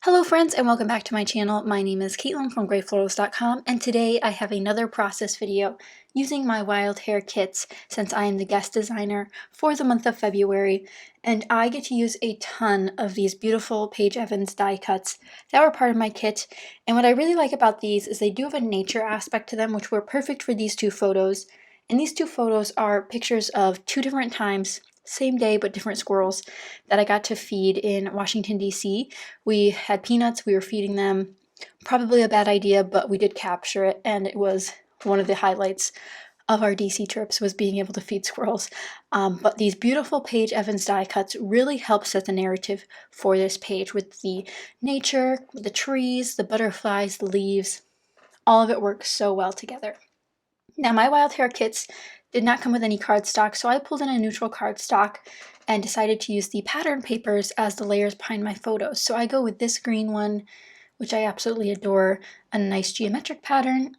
Hello friends and welcome back to my channel. My name is Caitlin from Florals.com and today I have another process video using my wild hair kits since I am the guest designer for the month of February, and I get to use a ton of these beautiful Paige Evans die cuts that were part of my kit. And what I really like about these is they do have a nature aspect to them, which were perfect for these two photos. And these two photos are pictures of two different times, same day but different squirrels, that I got to feed in Washington, D.C. We had peanuts, we were feeding them. Probably a bad idea, but we did capture it, and it was one of the highlights of our DC trips was being able to feed squirrels. But these beautiful Paige Evans die cuts really help set the narrative for this page with the nature, the trees, the butterflies, the leaves. All of it works so well together. Now, my wild hair kits did not come with any cardstock, so I pulled in a neutral cardstock and decided to use the pattern papers as the layers behind my photos. So I go with this green one, which I absolutely adore, a nice geometric pattern.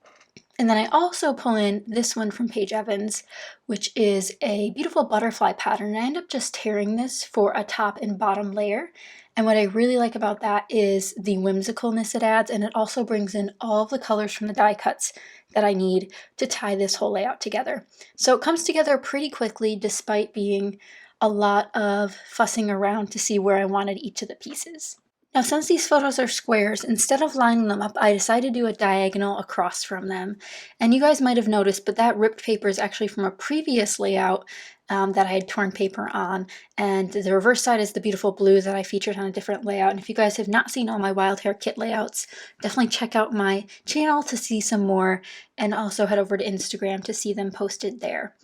And then I also pull in this one from Paige Evans, which is a beautiful butterfly pattern. I end up just tearing this for a top and bottom layer. And what I really like about that is the whimsicalness it adds, and it also brings in all of the colors from the die cuts that I need to tie this whole layout together. So it comes together pretty quickly despite being a lot of fussing around to see where I wanted each of the pieces. Now, since these photos are squares, instead of lining them up, I decided to do a diagonal across from them. And you guys might have noticed, but that ripped paper is actually from a previous layout that I had torn paper on. And the reverse side is the beautiful blue that I featured on a different layout. And if you guys have not seen all my wild hair kit layouts, definitely check out my channel to see some more, and also head over to Instagram to see them posted there.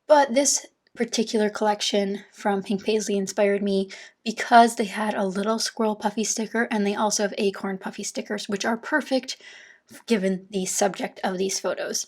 But this particular collection from Pink Paisley inspired me because they had a little squirrel puffy sticker, and they also have acorn puffy stickers, which are perfect given the subject of these photos.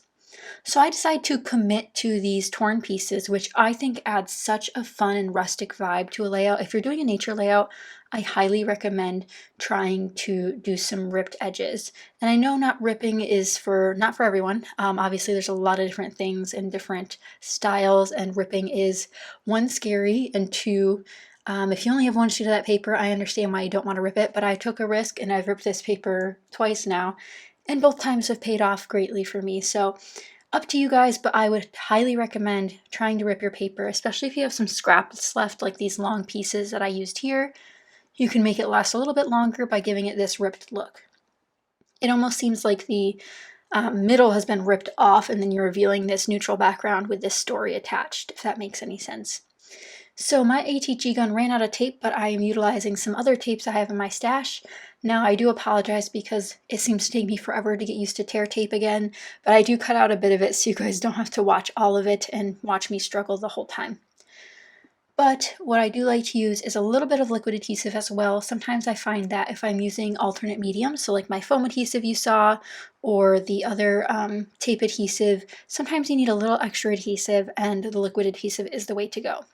So I decided to commit to these torn pieces, which I think adds such a fun and rustic vibe to a layout. If you're doing a nature layout, I highly recommend trying to do some ripped edges. And I know not ripping is not for everyone. Obviously, there's a lot of different things and different styles, and ripping is one, scary, and two, if you only have one sheet of that paper, I understand why you don't want to rip it, but I took a risk and I've ripped this paper twice now, and both times have paid off greatly for me. So up to you guys, but I would highly recommend trying to rip your paper, especially if you have some scraps left, like these long pieces that I used here. You can make it last a little bit longer by giving it this ripped look. It almost seems like the middle has been ripped off, and then you're revealing this neutral background with this story attached, if that makes any sense. So my ATG gun ran out of tape, but I am utilizing some other tapes I have in my stash. Now, I do apologize because it seems to take me forever to get used to tear tape again, but I do cut out a bit of it so you guys don't have to watch all of it and watch me struggle the whole time. But what I do like to use is a little bit of liquid adhesive as well. Sometimes I find that if I'm using alternate mediums, so like my foam adhesive you saw, or the other tape adhesive, sometimes you need a little extra adhesive, and the liquid adhesive is the way to go.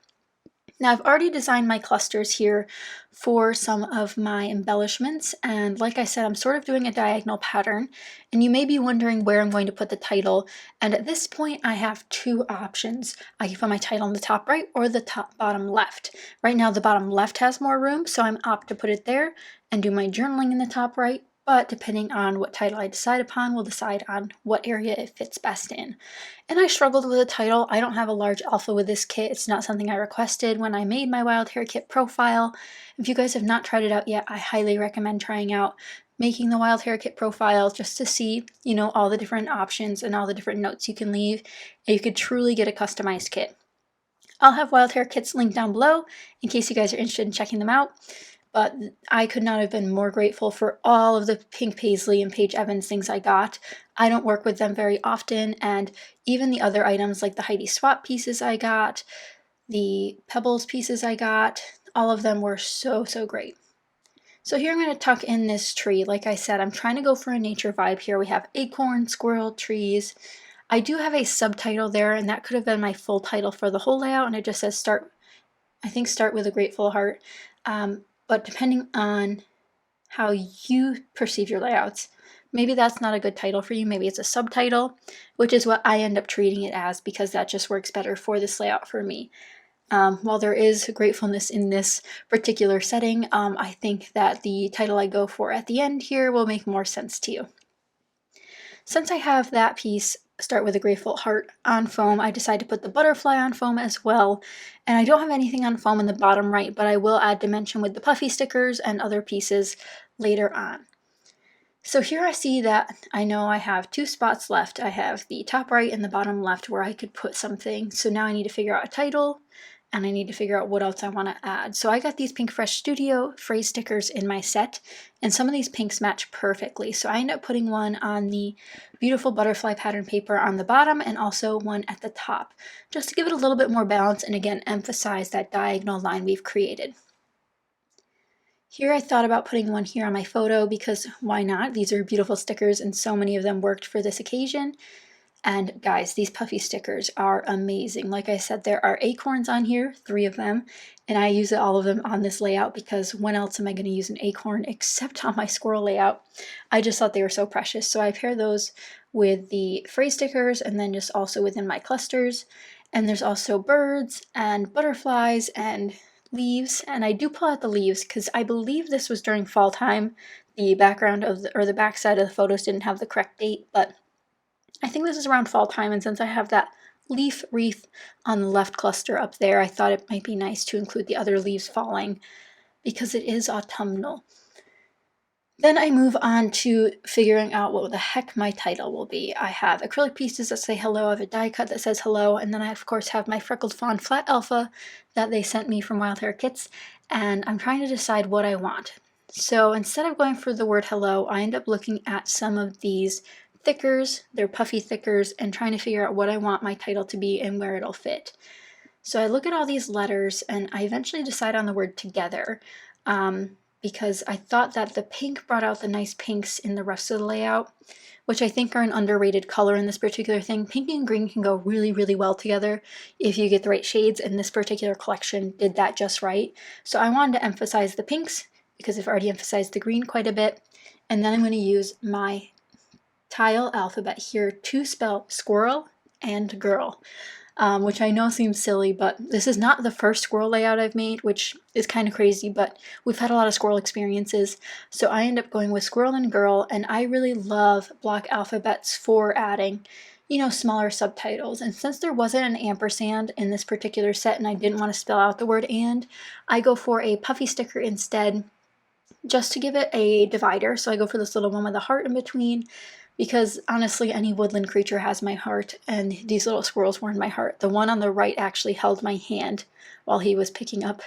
Now, I've already designed my clusters here for some of my embellishments, and like I said, I'm sort of doing a diagonal pattern, and you may be wondering where I'm going to put the title, and at this point I have two options. I can put my title in the top right or the bottom left. Right now the bottom left has more room, so I'm opt to put it there and do my journaling in the top right, but depending on what title I decide upon, we'll decide on what area it fits best in. And I struggled with a title. I don't have a large alpha with this kit. It's not something I requested when I made my wild hair kit profile. If you guys have not tried it out yet, I highly recommend trying out making the wild hair kit profile just to see, all the different options and all the different notes you can leave, and you could truly get a customized kit. I'll have wild hair kits linked down below in case you guys are interested in checking them out. But I could not have been more grateful for all of the Pink Paisley and Paige Evans things I got. I don't work with them very often, and even the other items like the Heidi Swap pieces I got, the Pebbles pieces I got, all of them were so, so great. So here I'm going to tuck in this tree. Like I said, I'm trying to go for a nature vibe here. We have acorn, squirrel, trees. I do have a subtitle there, and that could have been my full title for the whole layout, and it just says start with a grateful heart. But depending on how you perceive your layouts, maybe that's not a good title for you. Maybe it's a subtitle, which is what I end up treating it as because that just works better for this layout for me. While there is gratefulness in this particular setting, I think that the title I go for at the end here will make more sense to you. Since I have that piece start with a grateful heart on foam, I decided to put the butterfly on foam as well. And I don't have anything on foam in the bottom right, but I will add dimension with the puffy stickers and other pieces later on. So here I see that I know I have 2 spots left. I have the top right and the bottom left where I could put something. So now I need to figure out a title, and I need to figure out what else I want to add. So I got these Pink Fresh Studio phrase stickers in my set, and some of these pinks match perfectly. So I end up putting one on the beautiful butterfly pattern paper on the bottom and also one at the top, just to give it a little bit more balance and again emphasize that diagonal line we've created. Here I thought about putting one here on my photo because why not? These are beautiful stickers and so many of them worked for this occasion. And guys, these puffy stickers are amazing. Like I said, there are acorns on here, 3 of them, and I use all of them on this layout because when else am I going to use an acorn except on my squirrel layout? I just thought they were so precious. So I pair those with the phrase stickers and then just also within my clusters. And there's also birds and butterflies and leaves, and I do pull out the leaves because I believe this was during fall time. The background of the back side of the photos didn't have the correct date, but I think this is around fall time, and since I have that leaf wreath on the left cluster up there, I thought it might be nice to include the other leaves falling because it is autumnal. Then I move on to figuring out what the heck my title will be. I have acrylic pieces that say hello, I have a die cut that says hello, and then I of course have my Freckled Fawn Flat Alpha that they sent me from Wild Hare Kits, and I'm trying to decide what I want. So instead of going for the word hello, I end up looking at some of these thickers, they're puffy thickers, and trying to figure out what I want my title to be and where it'll fit. So I look at all these letters and I eventually decide on the word together. Because I thought that the pink brought out the nice pinks in the rest of the layout, which I think are an underrated color in this particular thing. Pink and green can go really, really well together if you get the right shades, and this particular collection did that just right. So I wanted to emphasize the pinks because I've already emphasized the green quite a bit. And then I'm going to use my tile alphabet here to spell squirrel and girl. Which I know seems silly, but this is not the first squirrel layout I've made, which is kind of crazy, but we've had a lot of squirrel experiences. So I end up going with squirrel and girl, and I really love block alphabets for adding, you know, smaller subtitles. And since there wasn't an ampersand in this particular set and I didn't want to spell out the word and, I go for a puffy sticker instead, just to give it a divider. So I go for this little one with a heart in between, because honestly any woodland creature has my heart, and these little squirrels were in my heart. The one on the right actually held my hand while he was picking up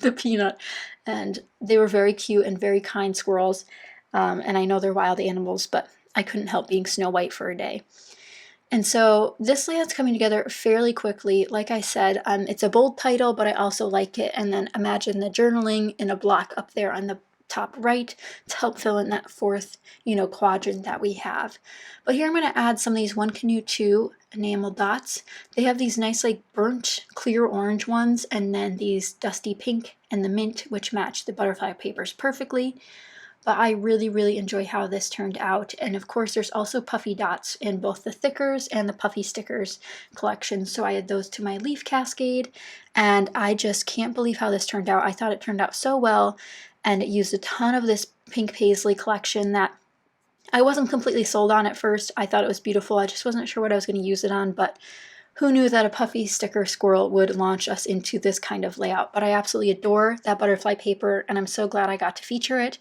the peanut, and they were very cute and very kind squirrels, and I know they're wild animals, but I couldn't help being Snow White for a day. And so this layout's coming together fairly quickly. Like I said, it's a bold title, but I also like it. And then imagine the journaling in a block up there on the top right to help fill in that fourth, quadrant that we have. But here I'm going to add some of these One Canoe 2 enamel dots. They have these nice like burnt clear orange ones, and then these dusty pink and the mint, which match the butterfly papers perfectly. But I really, really enjoy how this turned out. And of course, there's also puffy dots in both the thickers and the puffy stickers collection. So I add those to my leaf cascade, and I just can't believe how this turned out. I thought it turned out so well, and it used a ton of this pink paisley collection that I wasn't completely sold on at first. I thought it was beautiful. I just wasn't sure what I was going to use it on, but who knew that a puffy sticker squirrel would launch us into this kind of layout. But I absolutely adore that butterfly paper, and I'm so glad I got to feature it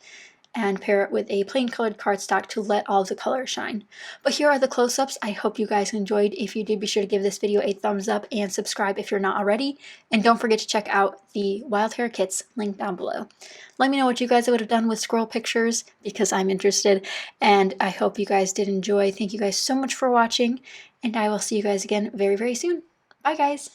and pair it with a plain colored cardstock to let all the colors shine. But here are the close-ups. I hope you guys enjoyed. If you did, be sure to give this video a thumbs up and subscribe if you're not already. And don't forget to check out the Wild Hare kits linked down below. Let me know what you guys would have done with squirrel pictures because I'm interested, and I hope you guys did enjoy. Thank you guys so much for watching, and I will see you guys again very, very soon. Bye guys!